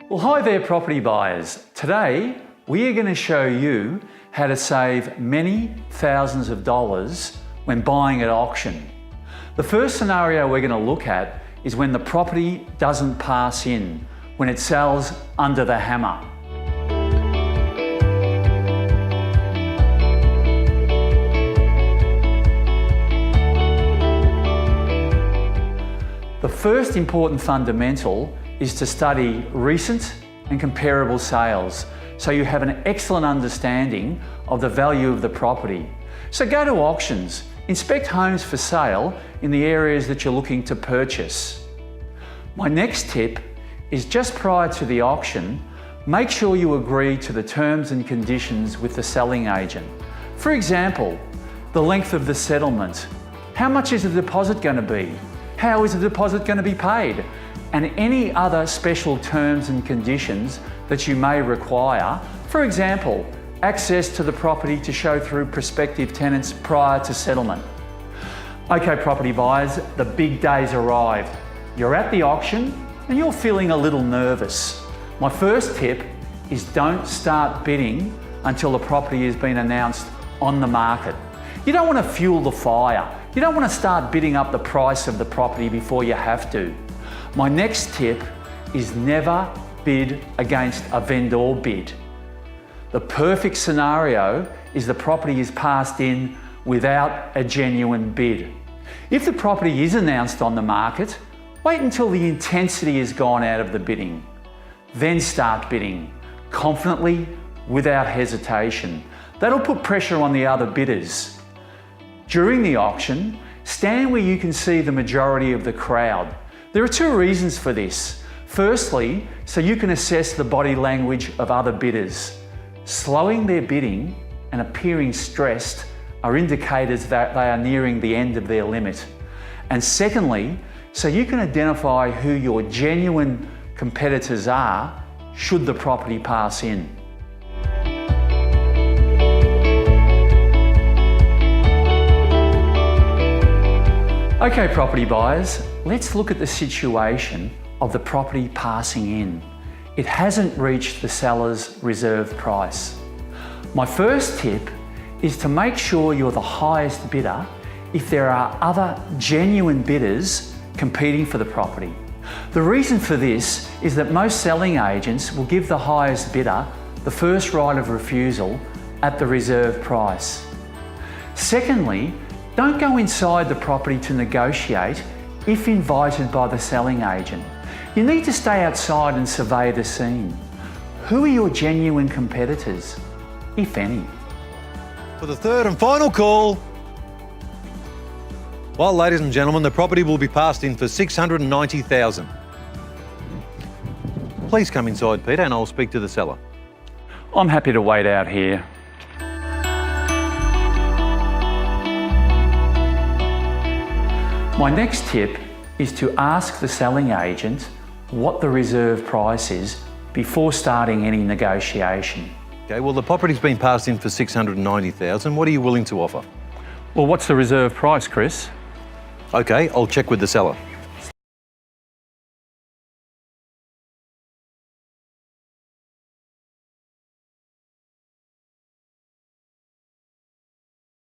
Well, hi there property buyers. Today, we are going to show you how to save many thousands of dollars when buying at auction. The first scenario we're going to look at is when the property doesn't pass in, when it sells under the hammer. The first important fundamental is to study recent and comparable sales, so you have an excellent understanding of the value of the property. So go to auctions, inspect homes for sale in the areas that you're looking to purchase. My next tip is just prior to the auction, make sure you agree to the terms and conditions with the selling agent. For example, the length of the settlement. How much is the deposit going to be? How is the deposit going to be paid? And any other special terms and conditions that you may require. For example, access to the property to show through prospective tenants prior to settlement. Okay, property buyers, the big day's arrived. You're at the auction and you're feeling a little nervous. My first tip is don't start bidding until the property has been announced on the market. You don't want to fuel the fire. You don't want to start bidding up the price of the property before you have to. My next tip is never bid against a vendor bid. The perfect scenario is the property is passed in without a genuine bid. If the property is announced on the market, wait until the intensity has gone out of the bidding. Then start bidding, confidently, without hesitation. That'll put pressure on the other bidders. During the auction, stand where you can see the majority of the crowd. There are two reasons for this. Firstly, so you can assess the body language of other bidders. Slowing their bidding and appearing stressed are indicators that they are nearing the end of their limit. And secondly, so you can identify who your genuine competitors are should the property pass in. Okay, property buyers, let's look at the situation of the property passing in. It hasn't reached the seller's reserve price. My first tip is to make sure you're the highest bidder if there are other genuine bidders competing for the property. The reason for this is that most selling agents will give the highest bidder the first right of refusal at the reserve price. Secondly, don't go inside the property to negotiate if invited by the selling agent. You need to stay outside and survey the scene. Who are your genuine competitors, if any? For the third and final call. Well, ladies and gentlemen, the property will be passed in for $690,000. Please come inside, Peter, and I'll speak to the seller. I'm happy to wait out here. My next tip is to ask the selling agent what the reserve price is before starting any negotiation. Okay, well, the property's been passed in for $690,000. What are you willing to offer? Well, what's the reserve price, Chris? Okay, I'll check with the seller.